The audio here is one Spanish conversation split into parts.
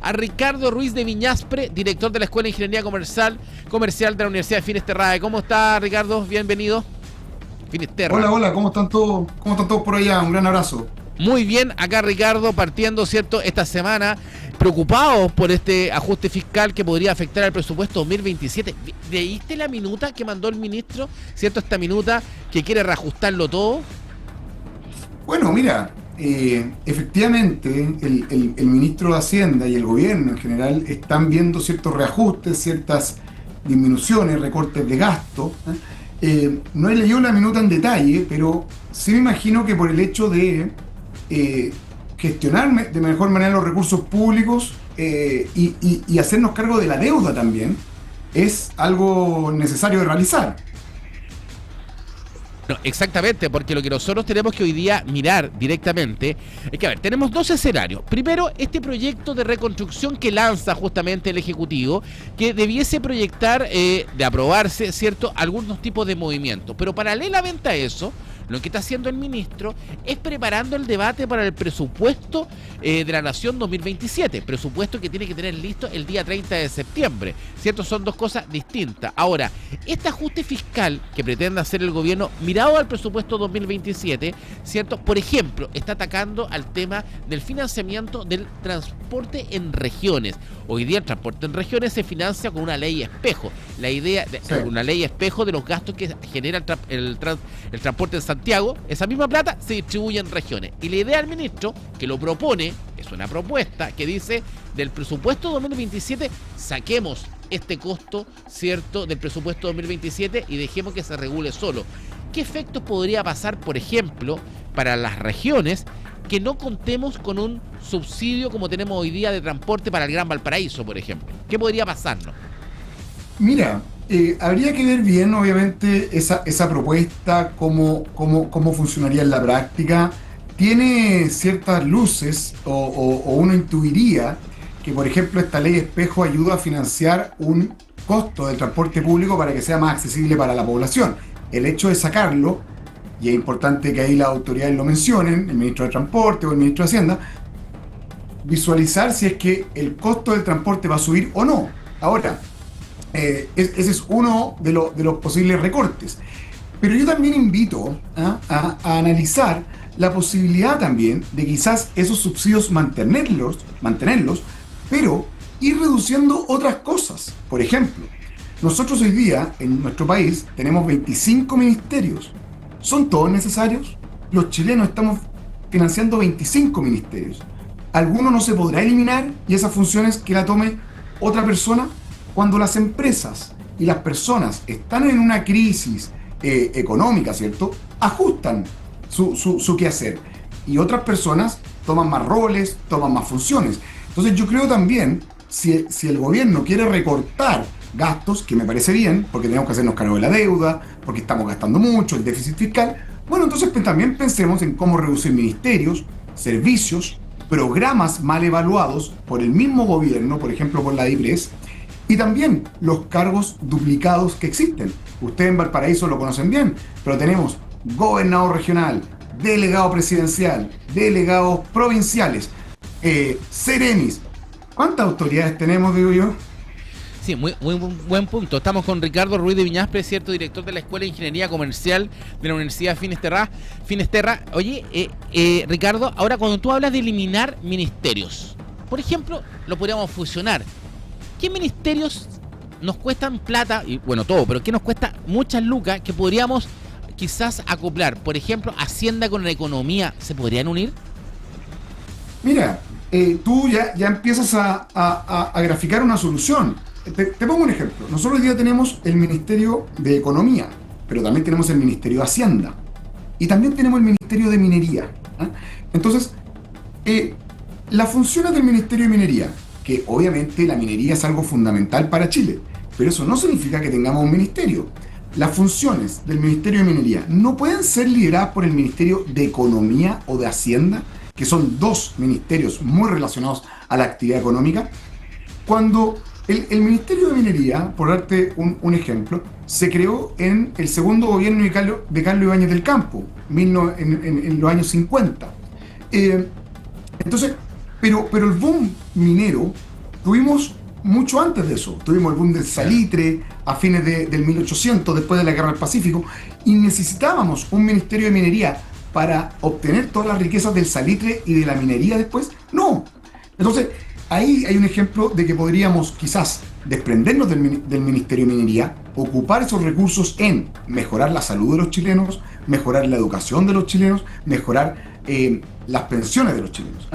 a Ricardo Ruiz de Viñaspre, director de la Escuela de Ingeniería Comercial de la Universidad de Finisterrae. ¿Cómo está, Ricardo? Bienvenido. Finisterra. Hola, ¿cómo están todos? ¿Cómo están todos por allá? Un gran abrazo. Muy bien, acá Ricardo, partiendo, ¿cierto?, esta semana, preocupados por este ajuste fiscal que podría afectar al presupuesto 2027. ¿Leíste la minuta que mandó el ministro? ¿Cierto? Esta minuta que quiere reajustarlo todo. Bueno, mira, efectivamente, el ministro de Hacienda y el gobierno en general están viendo ciertos reajustes, ciertas disminuciones, recortes de gasto. No he leído la minuta en detalle, pero sí me imagino que por el hecho de gestionar de mejor manera los recursos públicos y hacernos cargo de la deuda también, es algo necesario de realizar. No, exactamente, porque lo que nosotros tenemos que hoy día mirar directamente es que, a ver, tenemos dos escenarios. Primero, este proyecto de reconstrucción que lanza justamente el Ejecutivo, que debiese proyectar, de aprobarse, ¿cierto?, algunos tipos de movimientos. Pero paralelamente a eso, lo que está haciendo el ministro es preparando el debate para el presupuesto de la Nación 2027, presupuesto que tiene que tener listo el día 30 de septiembre, ¿cierto? Son dos cosas distintas. Ahora, este ajuste fiscal que pretende hacer el gobierno mirado al presupuesto 2027, ¿cierto? Por ejemplo, está atacando al tema del financiamiento del transporte en regiones. Hoy día el transporte en regiones se financia con una ley espejo. La idea de una ley espejo de los gastos que genera el transporte en Santiago, esa misma plata se distribuye en regiones. Y la idea del ministro, que lo propone, es una propuesta que dice, del presupuesto 2027 saquemos este costo, ¿cierto?, del presupuesto 2027 y dejemos que se regule solo. ¿Qué efectos podría pasar, por ejemplo, para las regiones que no contemos con un subsidio como tenemos hoy día de transporte para el Gran Valparaíso, por ejemplo? ¿Qué podría pasarnos? Mira, habría que ver bien, obviamente, esa propuesta, cómo funcionaría en la práctica. Tiene ciertas luces, o uno intuiría que, por ejemplo, esta ley espejo ayuda a financiar un costo del transporte público para que sea más accesible para la población. El hecho de sacarlo, y es importante que ahí las autoridades lo mencionen, el ministro de Transporte o el ministro de Hacienda, visualizar si es que el costo del transporte va a subir o no. Ahora, ese es uno de los posibles recortes. Pero yo también invito a analizar la posibilidad también de quizás esos subsidios mantenerlos, pero ir reduciendo otras cosas. Por ejemplo, nosotros hoy día en nuestro país tenemos 25 ministerios. ¿Son todos necesarios? Los chilenos estamos financiando 25 ministerios. ¿Alguno no se podrá eliminar y esas funciones que la tome otra persona? Cuando las empresas y las personas están en una crisis económica, ¿cierto?, ajustan su quehacer y otras personas toman más roles, toman más funciones. Entonces yo creo también, si el gobierno quiere recortar gastos, que me parece bien, porque tenemos que hacernos cargo de la deuda, porque estamos gastando mucho, el déficit fiscal, bueno, entonces también pensemos en cómo reducir ministerios, servicios, programas mal evaluados por el mismo gobierno, por ejemplo por la DIPRES, y también los cargos duplicados que existen. Ustedes en Valparaíso lo conocen bien, pero tenemos gobernador regional, delegado presidencial, delegados provinciales, seremis. ¿Cuántas autoridades tenemos, digo yo? Sí, muy buen punto. Estamos con Ricardo Ruiz de Viñaspre, cierto, director de la Escuela de Ingeniería Comercial de la Universidad Finisterra. Oye, Ricardo, ahora cuando tú hablas de eliminar ministerios, por ejemplo, lo podríamos fusionar. ¿Qué ministerios nos cuestan plata? Y bueno, todo, pero ¿qué nos cuesta muchas lucas que podríamos quizás acoplar? Por ejemplo, Hacienda con la Economía, ¿se podrían unir? Mira, tú ya empiezas a graficar una solución. Te pongo un ejemplo. Nosotros hoy día tenemos el Ministerio de Economía, pero también tenemos el Ministerio de Hacienda y también tenemos el Ministerio de Minería. Entonces, las funciones del Ministerio de Minería, que obviamente la minería es algo fundamental para Chile, pero eso no significa que tengamos un ministerio. Las funciones del Ministerio de Minería no pueden ser lideradas por el Ministerio de Economía o de Hacienda, que son dos ministerios muy relacionados a la actividad económica. Cuando el Ministerio de Minería, por darte un ejemplo, se creó en el segundo gobierno de Carlos Ibáñez del Campo, en los años 50. Entonces, pero el boom minero tuvimos mucho antes de eso. Tuvimos el boom del salitre a fines del 1800, después de la Guerra del Pacífico, y necesitábamos un Ministerio de Minería para obtener todas las riquezas del salitre y de la minería después. No. Entonces, ahí hay un ejemplo de que podríamos quizás desprendernos del Ministerio de Minería, ocupar esos recursos en mejorar la salud de los chilenos, mejorar la educación de los chilenos, mejorar las pensiones de los chilenos.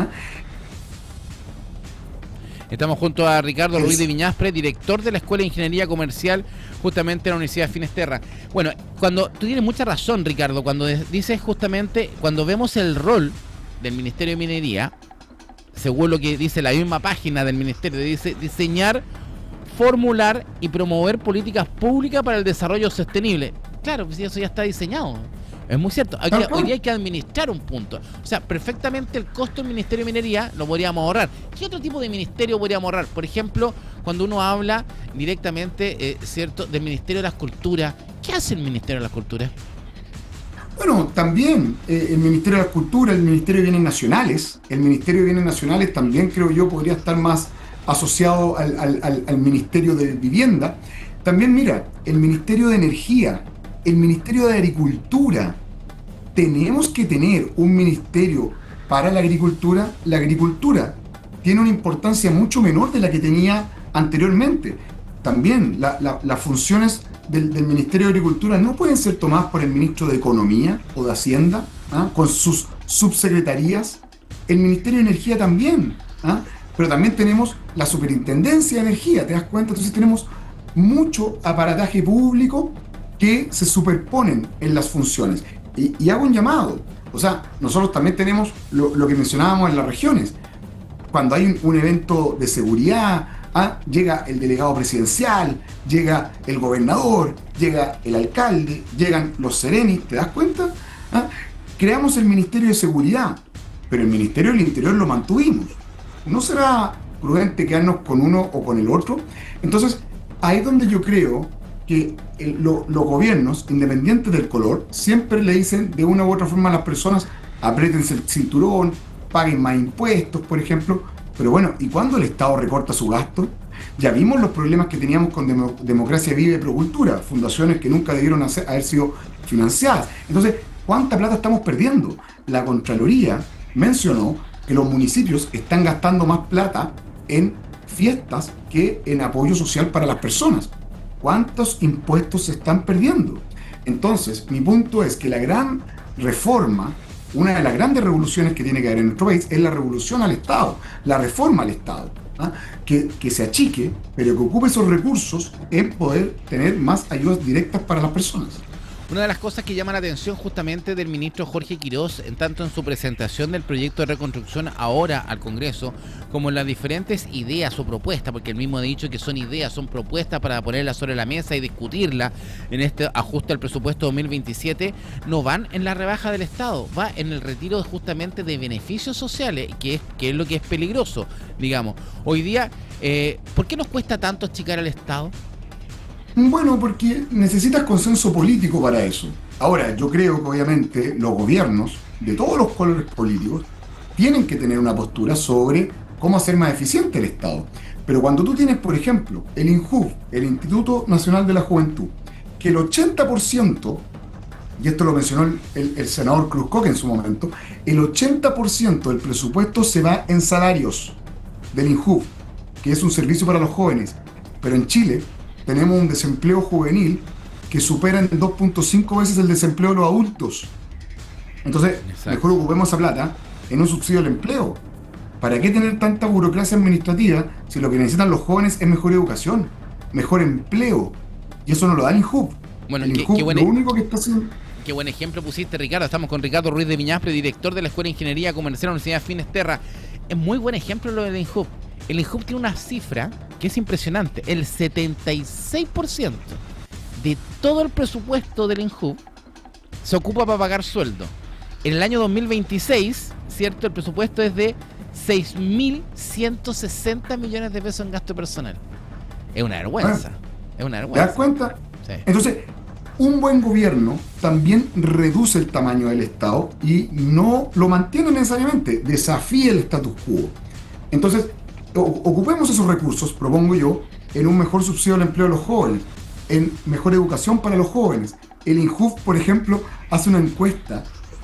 Estamos junto a Ricardo Ruiz de Viñaspre, director de la Escuela de Ingeniería Comercial, justamente en la Universidad de Finisterra. Bueno, cuando tú tienes mucha razón, Ricardo, cuando dices justamente, cuando vemos el rol del Ministerio de Minería, según lo que dice la misma página del Ministerio, dice diseñar, formular y promover políticas públicas para el desarrollo sostenible. Claro, pues eso ya está diseñado. Es muy cierto. Hoy día hay que administrar un punto. O sea, perfectamente el costo del Ministerio de Minería lo podríamos ahorrar. ¿Qué otro tipo de ministerio podríamos ahorrar? Por ejemplo, cuando uno habla directamente, ¿cierto?, del Ministerio de las Culturas. ¿Qué hace el Ministerio de las Culturas? Bueno, también el Ministerio de las Culturas, el Ministerio de Bienes Nacionales. El Ministerio de Bienes Nacionales también, creo yo, podría estar más asociado al Ministerio de Vivienda. También, mira, el Ministerio de Energía, el Ministerio de Agricultura. Tenemos que tener un ministerio para la agricultura. La agricultura tiene una importancia mucho menor de la que tenía anteriormente. También las funciones del Ministerio de Agricultura no pueden ser tomadas por el Ministro de Economía o de Hacienda, con sus subsecretarías. El Ministerio de Energía también, pero también tenemos la Superintendencia de Energía, ¿te das cuenta? Entonces tenemos mucho aparataje público que se superponen en las funciones. Y hago un llamado. O sea, nosotros también tenemos lo que mencionábamos en las regiones. Cuando hay un evento de seguridad, llega el delegado presidencial, llega el gobernador, llega el alcalde, llegan los serenis, ¿te das cuenta? Creamos el Ministerio de Seguridad, pero el Ministerio del Interior lo mantuvimos. ¿No será prudente quedarnos con uno o con el otro? Entonces, ahí es donde yo creo que los gobiernos, independientes del color, siempre le dicen de una u otra forma a las personas: apriétense el cinturón, paguen más impuestos, por ejemplo. Pero bueno, ¿y cuándo el Estado recorta su gasto? Ya vimos los problemas que teníamos con Democracia Viva y Procultura, fundaciones que nunca debieron haber sido financiadas. Entonces, ¿cuánta plata estamos perdiendo? La Contraloría mencionó que los municipios están gastando más plata en fiestas que en apoyo social para las personas. ¿Cuántos impuestos se están perdiendo? Entonces, mi punto es que la gran reforma, una de las grandes revoluciones que tiene que haber en nuestro país, es la revolución al Estado, la reforma al Estado, que se achique, pero que ocupe esos recursos en poder tener más ayudas directas para las personas. Una de las cosas que llama la atención justamente del ministro Jorge Quirós, en tanto en su presentación del proyecto de reconstrucción ahora al Congreso, como en las diferentes ideas o propuestas, porque él mismo ha dicho que son ideas, son propuestas para ponerlas sobre la mesa y discutirla en este ajuste al presupuesto 2027, no van en la rebaja del Estado, va en el retiro justamente de beneficios sociales, que es lo que es peligroso, digamos. Hoy día, ¿por qué nos cuesta tanto achicar al Estado? Bueno, porque necesitas consenso político para eso. Ahora, yo creo que obviamente los gobiernos de todos los colores políticos tienen que tener una postura sobre cómo hacer más eficiente el Estado. Pero cuando tú tienes, por ejemplo, el INJUV, el Instituto Nacional de la Juventud, que el 80%, y esto lo mencionó el senador Cruzcoque en su momento, el 80% del presupuesto se va en salarios del INJUV, que es un servicio para los jóvenes. Pero en Chile tenemos un desempleo juvenil que supera en 2.5 veces el desempleo de los adultos. Entonces, mejor ocupemos esa plata en un subsidio al empleo. ¿Para qué tener tanta burocracia administrativa si lo que necesitan los jóvenes es mejor educación, mejor empleo? Y eso no lo da el INJUV. Bueno, el INJUV lo único que está haciendo... Qué buen ejemplo pusiste, Ricardo. Estamos con Ricardo Ruiz de Viñaspre, director de la Escuela de Ingeniería Comercial de la Universidad de Finisterra. Es muy buen ejemplo lo del INJUV. El INJUV tiene una cifra que es impresionante. El 76% de todo el presupuesto del INJUV se ocupa para pagar sueldo. En el año 2026, ¿cierto?, el presupuesto es de 6.160 millones de pesos en gasto personal. Es una vergüenza. Es una vergüenza. ¿Te das cuenta? Sí. Entonces, un buen gobierno también reduce el tamaño del Estado y no lo mantiene necesariamente, desafía el status quo. Entonces, ocupemos esos recursos, propongo yo, en un mejor subsidio al empleo de los jóvenes, en mejor educación para los jóvenes. El INJUF, por ejemplo, hace una encuesta,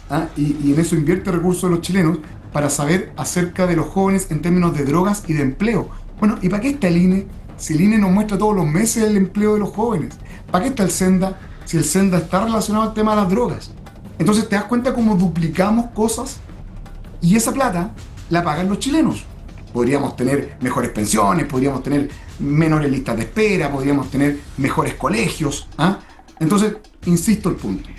¿ah? Y en eso invierte recursos de los chilenos para saber acerca de los jóvenes en términos de drogas y de empleo. Bueno, ¿y para qué está el INE? Si el INE nos muestra todos los meses el empleo de los jóvenes. ¿Para qué está el SENDA? Si el SENDA está relacionado al tema de las drogas. Entonces te das cuenta cómo duplicamos cosas y esa plata la pagan los chilenos. Podríamos tener mejores pensiones, podríamos tener menores listas de espera, podríamos tener mejores colegios. ¿Ah? Entonces, insisto el punto.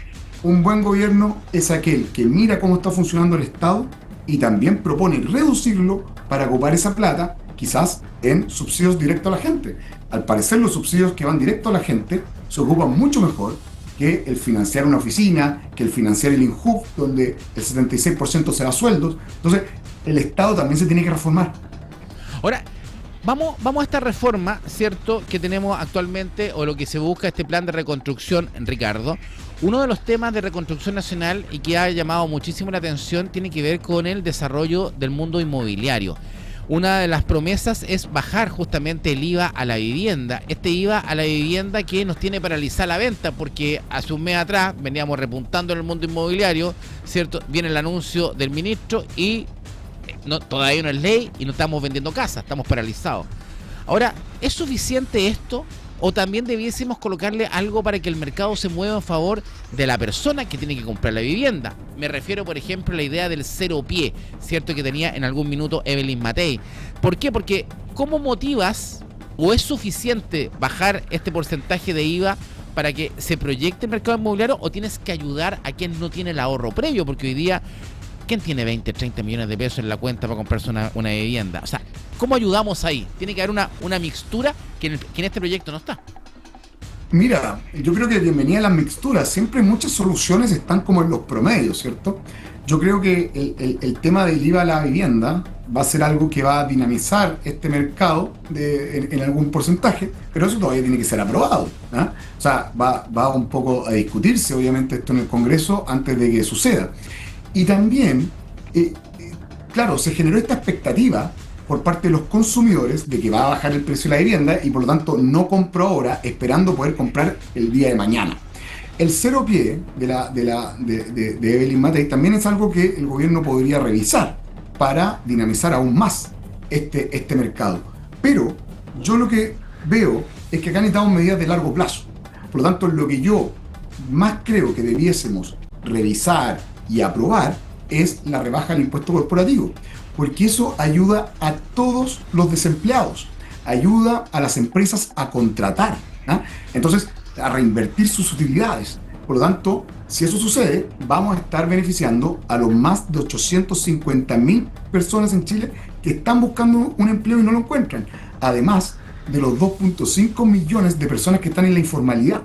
Un buen gobierno es aquel que mira cómo está funcionando el Estado y también propone reducirlo para ocupar esa plata, quizás en subsidios directos a la gente. Al parecer, los subsidios que van directo a la gente se ocupan mucho mejor que el financiar una oficina, que el financiar el INJUF, donde el 76% se da a sueldos. Entonces, el Estado también se tiene que reformar. Ahora, vamos a esta reforma, ¿cierto?, que tenemos actualmente, o lo que se busca, este plan de reconstrucción, Ricardo. Uno de los temas de reconstrucción nacional y que ha llamado muchísimo la atención tiene que ver con el desarrollo del mundo inmobiliario. Una de las promesas es bajar justamente el IVA a la vivienda. Este IVA a la vivienda que nos tiene paralizada la venta, porque hace un mes atrás veníamos repuntando en el mundo inmobiliario, ¿cierto? Viene el anuncio del ministro y todavía no es ley y no estamos vendiendo casas, estamos paralizados. Ahora, ¿es suficiente esto? ¿O también debiésemos colocarle algo para que el mercado se mueva en favor de la persona que tiene que comprar la vivienda? Me refiero, por ejemplo, a la idea del cero pie, ¿cierto?, que tenía en algún minuto Evelyn Matei. ¿Por qué? Porque ¿cómo motivas o es suficiente bajar este porcentaje de IVA para que se proyecte el mercado inmobiliario, o tienes que ayudar a quien no tiene el ahorro previo? Porque hoy día, ¿quién tiene 20, 30 millones de pesos en la cuenta para comprarse una vivienda? O sea, ¿cómo ayudamos ahí? Tiene que haber una mixtura que en este proyecto no está. Mira, yo creo que bienvenida a las mixturas. Siempre muchas soluciones están como en los promedios, ¿cierto? Yo creo que el tema del IVA a la vivienda va a ser algo que va a dinamizar este mercado en algún porcentaje, pero eso todavía tiene que ser aprobado, ¿no? O sea, va un poco a discutirse, obviamente, esto en el Congreso antes de que suceda. Y también, claro, se generó esta expectativa por parte de los consumidores de que va a bajar el precio de la vivienda y por lo tanto no compro ahora esperando poder comprar el día de mañana. El cero pie de Evelyn Matei también es algo que el gobierno podría revisar para dinamizar aún más este mercado. Pero yo lo que veo es que acá necesitamos medidas de largo plazo. Por lo tanto, lo que yo más creo que debiésemos revisar y aprobar es la rebaja del impuesto corporativo, porque eso ayuda a todos los desempleados, ayuda a las empresas a contratar, ¿no? Entonces, a reinvertir sus utilidades. Por lo tanto, si eso sucede, vamos a estar beneficiando a los más de 850.000 personas en Chile que están buscando un empleo y no lo encuentran, además de los 2.5 millones de personas que están en la informalidad.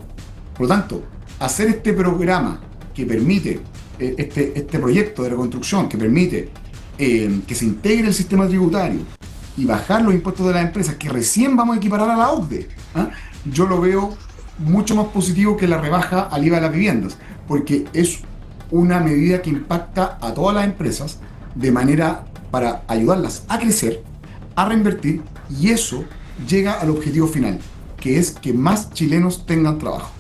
Por lo tanto, hacer este programa que permite, este proyecto de reconstrucción que permite que se integre el sistema tributario y bajar los impuestos de las empresas, que recién vamos a equiparar a la OCDE, ¿ah? Yo lo veo mucho más positivo que la rebaja al IVA de las viviendas, porque es una medida que impacta a todas las empresas de manera para ayudarlas a crecer, a reinvertir, y eso llega al objetivo final, que es que más chilenos tengan trabajo.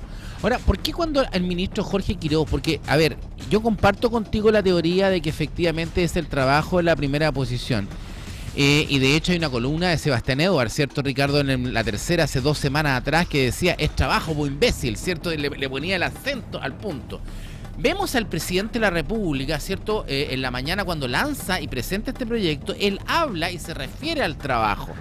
Ahora, ¿por qué cuando el ministro Jorge Quiroz? Porque, a ver, yo comparto contigo la teoría de que efectivamente es el trabajo en la primera posición. Y de hecho hay una columna de Sebastián Edwards, ¿cierto, Ricardo? En la tercera, hace 2 semanas atrás, que decía, es trabajo, muy imbécil, ¿cierto? Le ponía el acento al punto. Vemos al presidente de la República, ¿cierto? En la mañana cuando lanza y presenta este proyecto, él habla y se refiere al trabajo.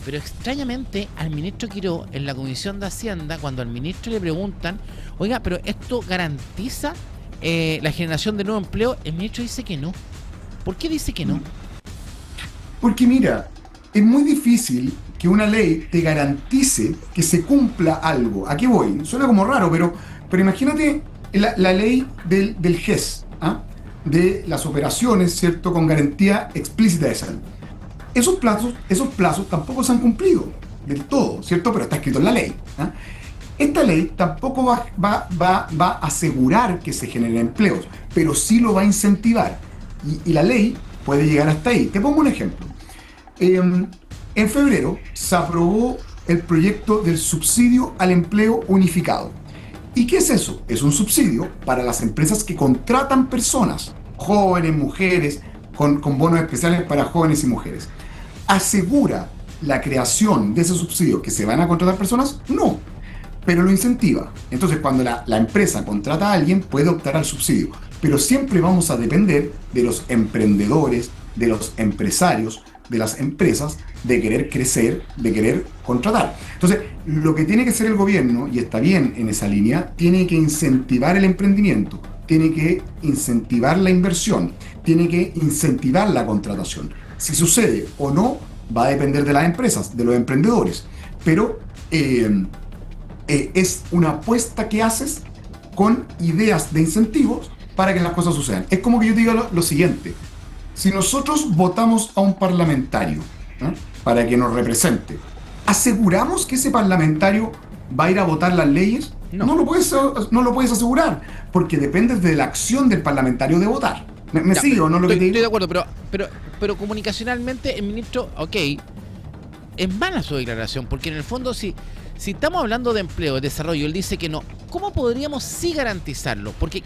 Pero extrañamente al ministro Quiroz, en la Comisión de Hacienda, cuando al ministro le preguntan, oiga, pero ¿esto garantiza la generación de nuevo empleo? El ministro dice que no. ¿Por qué dice que no? Porque mira, es muy difícil que una ley te garantice que se cumpla algo. ¿A qué voy? Suena como raro, pero imagínate la ley del GES, ¿ah? De las operaciones, ¿cierto?, con garantía explícita de salud. Esos plazos tampoco se han cumplido del todo, ¿cierto? Pero está escrito en la ley, ¿ah? Esta ley tampoco va a asegurar que se generen empleos, pero sí lo va a incentivar. Y la ley puede llegar hasta ahí. Te pongo un ejemplo. En febrero se aprobó el proyecto del subsidio al empleo unificado. ¿Y qué es eso? Es un subsidio para las empresas que contratan personas, jóvenes, mujeres, con bonos especiales para jóvenes y mujeres. ¿Asegura la creación de ese subsidio que se van a contratar personas? No, pero lo incentiva. Entonces, cuando la empresa contrata a alguien, puede optar al subsidio. Pero siempre vamos a depender de los emprendedores, de los empresarios, de las empresas, de querer crecer, de querer contratar. Entonces, lo que tiene que hacer el gobierno, y está bien en esa línea, tiene que incentivar el emprendimiento, tiene que incentivar la inversión, tiene que incentivar la contratación. Si sucede o no, va a depender de las empresas, de los emprendedores. Pero es una apuesta que haces con ideas de incentivos para que las cosas sucedan. Es como que yo te diga lo siguiente. Si nosotros votamos a un parlamentario, ¿eh?, para que nos represente, ¿aseguramos que ese parlamentario va a ir a votar las leyes? No. No lo puedes asegurar, porque depende de la acción del parlamentario de votar. ¿Me Ya, sigue o no lo que te digo? estoy de acuerdo, pero comunicacionalmente el ministro, ok, es mala su declaración, porque en el fondo si estamos hablando de empleo, de desarrollo, él dice que no, ¿cómo podríamos sí garantizarlo? Porque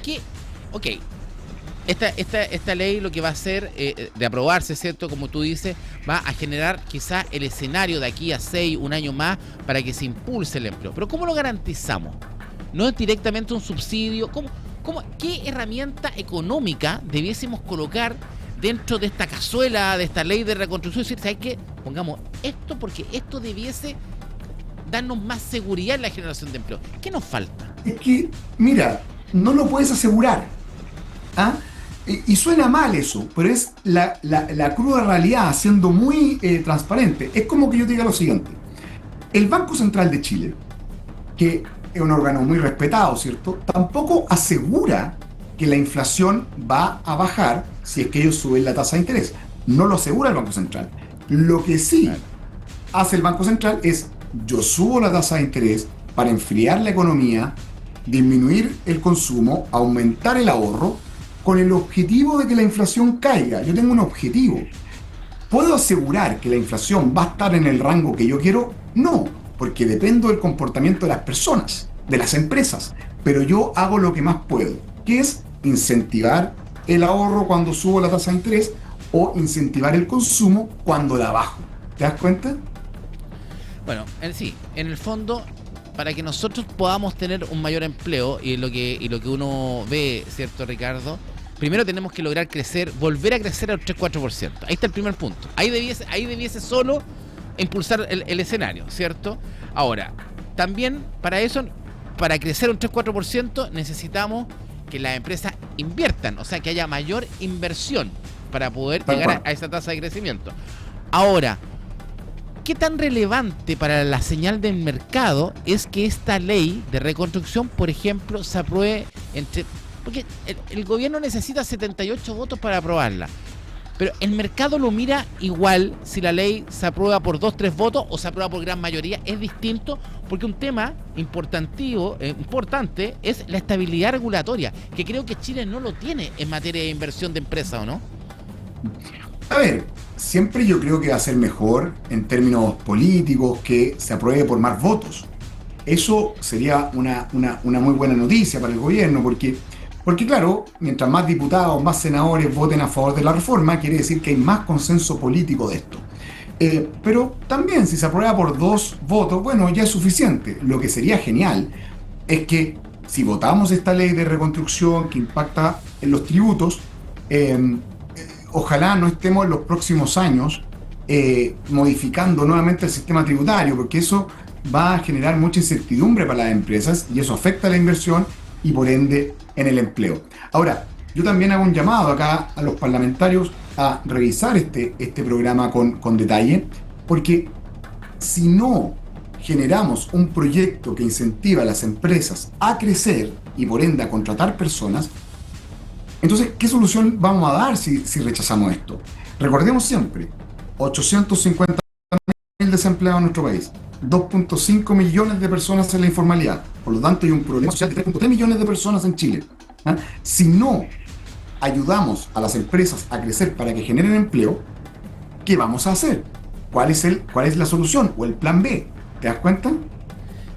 esta ley lo que va a hacer, de aprobarse, ¿cierto? Como tú dices, va a generar quizá el escenario de aquí a 6, un año más, para que se impulse el empleo. Pero ¿cómo lo garantizamos? ¿No es directamente un subsidio? ¿Qué herramienta económica debiésemos colocar dentro de esta cazuela, de esta ley de reconstrucción? Es decir, ¿sabes qué? Pongamos esto porque esto debiese darnos más seguridad en la generación de empleo. ¿Qué nos falta? Es que, mira, no lo puedes asegurar. ¿Ah? Y suena mal eso, pero es la cruda realidad, siendo muy transparente. Es como que yo te diga lo siguiente. El Banco Central de Chile, que es un órgano muy respetado, ¿cierto?, tampoco asegura que la inflación va a bajar si es que ellos suben la tasa de interés. No lo asegura el Banco Central. Lo que sí hace el Banco Central es: yo subo la tasa de interés para enfriar la economía, disminuir el consumo, aumentar el ahorro, con el objetivo de que la inflación caiga. Yo tengo un objetivo. ¿Puedo asegurar que la inflación va a estar en el rango que yo quiero? No, porque dependo del comportamiento de las personas, de las empresas. Pero yo hago lo que más puedo, que es incentivar el ahorro cuando subo la tasa de interés o incentivar el consumo cuando la bajo. ¿Te das cuenta? Bueno, sí, en el fondo, para que nosotros podamos tener un mayor empleo y lo que uno ve, ¿cierto, Ricardo? Primero tenemos que lograr crecer, volver a crecer al 3-4%. Ahí está el primer punto. Ahí debiese solo impulsar el escenario, ¿cierto? Ahora, también para eso, para crecer un 3-4%, necesitamos que las empresas inviertan, o sea, que haya mayor inversión para poder llegar a esa tasa de crecimiento. Ahora, ¿qué tan relevante para la señal del mercado es que esta ley de reconstrucción, por ejemplo, se apruebe porque el gobierno necesita 78 votos para aprobarla, pero el mercado lo mira igual si la ley se aprueba por 2-3 votos o se aprueba por gran mayoría? Es distinto, porque un tema importante es la estabilidad regulatoria, que creo que Chile no lo tiene en materia de inversión de empresa, ¿o no? A ver, siempre yo creo que va a ser mejor en términos políticos que se apruebe por más votos. Eso sería una muy buena noticia para el gobierno, porque claro, mientras más diputados, más senadores voten a favor de la reforma, quiere decir que hay más consenso político de esto. Pero también si se aprueba por 2 votos, bueno, ya es suficiente. Lo que sería genial es que si votamos esta ley de reconstrucción que impacta en los tributos, ojalá no estemos en los próximos años modificando nuevamente el sistema tributario, porque eso va a generar mucha incertidumbre para las empresas y eso afecta a la inversión y por ende en el empleo. Ahora, yo también hago un llamado acá a los parlamentarios a revisar este programa con detalle, porque si no generamos un proyecto que incentiva a las empresas a crecer y por ende a contratar personas, entonces, ¿qué solución vamos a dar si rechazamos esto? Recordemos siempre, 850.000 desempleados en nuestro país, 2.5 millones de personas en la informalidad, por lo tanto hay un problema social de 3.3 millones de personas en Chile. ¿Ah? Si no ayudamos a las empresas a crecer para que generen empleo, ¿qué vamos a hacer? cuál es la solución o el plan B. ¿Te das cuenta?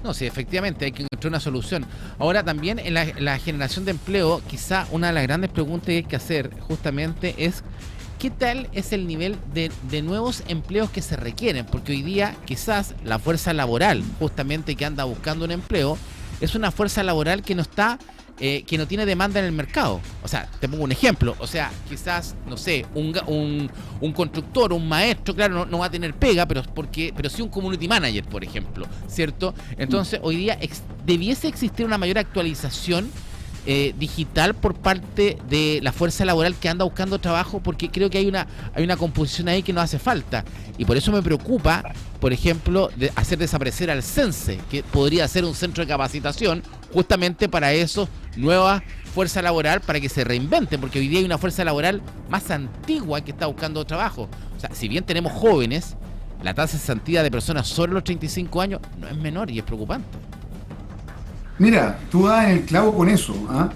No, sí, efectivamente, hay que encontrar una solución. Ahora también en la generación de empleo, quizá una de las grandes preguntas que hay que hacer justamente es ¿qué tal es el nivel de nuevos empleos que se requieren? Porque hoy día quizás la fuerza laboral justamente que anda buscando un empleo es una fuerza laboral que no está, que no tiene demanda en el mercado. O sea, te pongo un ejemplo. O sea, quizás, no sé, un constructor, un maestro, claro, no va a tener pega, pero sí un community manager, por ejemplo, ¿cierto? Entonces, hoy día debiese existir una mayor actualización digital por parte de la fuerza laboral que anda buscando trabajo, porque creo que hay una composición ahí que nos hace falta. Y por eso me preocupa, por ejemplo, de hacer desaparecer al CENSE, que podría ser un centro de capacitación justamente para eso, nueva fuerza laboral, para que se reinventen, porque hoy día hay una fuerza laboral más antigua que está buscando trabajo. O sea, si bien tenemos jóvenes, la tasa de cesantía de personas sobre los 35 años no es menor y es preocupante. Mira, tú das en el clavo con eso. ¿Ah?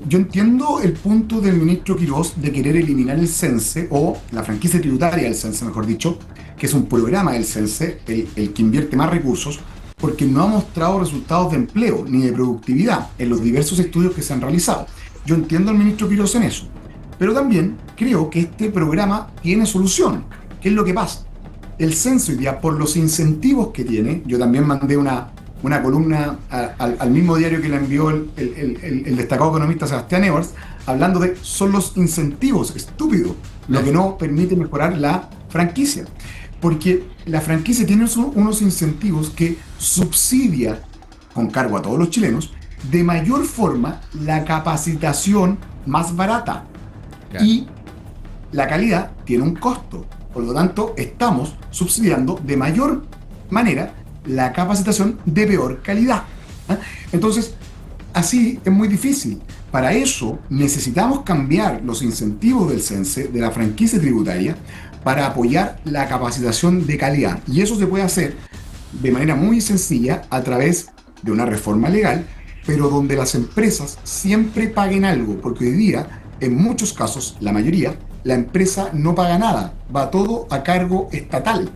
Yo entiendo el punto del ministro Quirós de querer eliminar el CENSE, o la franquicia tributaria del CENSE, mejor dicho, que es un programa del CENSE, el que invierte más recursos, porque no ha mostrado resultados de empleo ni de productividad en los diversos estudios que se han realizado. Yo entiendo al ministro Quirós en eso, pero también creo que este programa tiene solución. ¿Qué es lo que pasa? El CENSE hoy día, por los incentivos que tiene, yo también mandé una columna al mismo diario que la envió el destacado economista Sebastián Evers, hablando de son los incentivos estúpidos lo que no permite mejorar la franquicia. Porque la franquicia tiene unos incentivos que subsidia, con cargo a todos los chilenos, de mayor forma la capacitación más barata. Claro. Y la calidad tiene un costo. Por lo tanto, estamos subsidiando de mayor manera la capacitación de peor calidad. ¿Ah? Entonces, así es muy difícil. Para eso necesitamos cambiar los incentivos del CENSE, de la franquicia tributaria, para apoyar la capacitación de calidad. Y eso se puede hacer de manera muy sencilla a través de una reforma legal, pero donde las empresas siempre paguen algo, porque hoy día, en muchos casos, la mayoría, la empresa no paga nada, va todo a cargo estatal.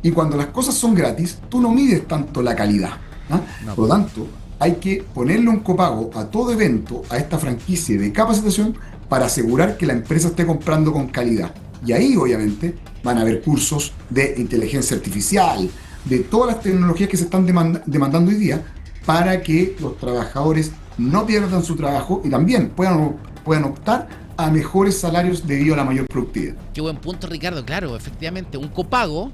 Y cuando las cosas son gratis, tú no mides tanto la calidad. ¿Ah? No. Por lo tanto, hay que ponerle un copago a todo evento, a esta franquicia de capacitación, para asegurar que la empresa esté comprando con calidad. Y ahí, obviamente, van a haber cursos de inteligencia artificial, de todas las tecnologías que se están demandando hoy día, para que los trabajadores no pierdan su trabajo y también puedan optar a mejores salarios debido a la mayor productividad. Qué buen punto, Ricardo. Claro, efectivamente, un copago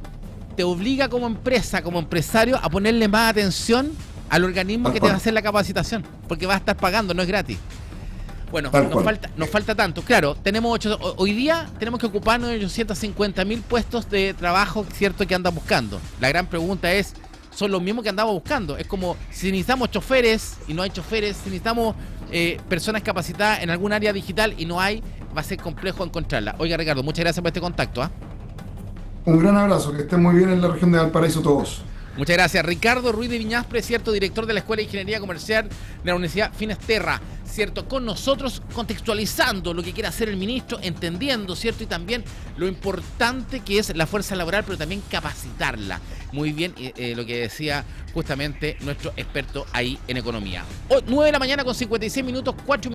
te obliga como empresa, como empresario, a ponerle más atención al organismo que te va a hacer la capacitación, porque va a estar pagando, no es gratis. Bueno, nos falta tanto. Claro, hoy día tenemos que ocuparnos de 850.000 puestos de trabajo, cierto, que andan buscando. La gran pregunta es, ¿son los mismos que andamos buscando? Es como, si necesitamos choferes y no hay choferes, si necesitamos personas capacitadas en algún área digital y no hay, va a ser complejo encontrarla. Oiga, Ricardo, muchas gracias por este contacto. Un gran abrazo, que estén muy bien en la región de Valparaíso todos. Muchas gracias. Ricardo Ruiz de Viñaspre, cierto, director de la Escuela de Ingeniería Comercial de la Universidad Finesterra, cierto, con nosotros contextualizando lo que quiere hacer el ministro, entendiendo, cierto, y también lo importante que es la fuerza laboral, pero también capacitarla. Muy bien, lo que decía justamente nuestro experto ahí en economía. 9 de la mañana con 56 minutos, 4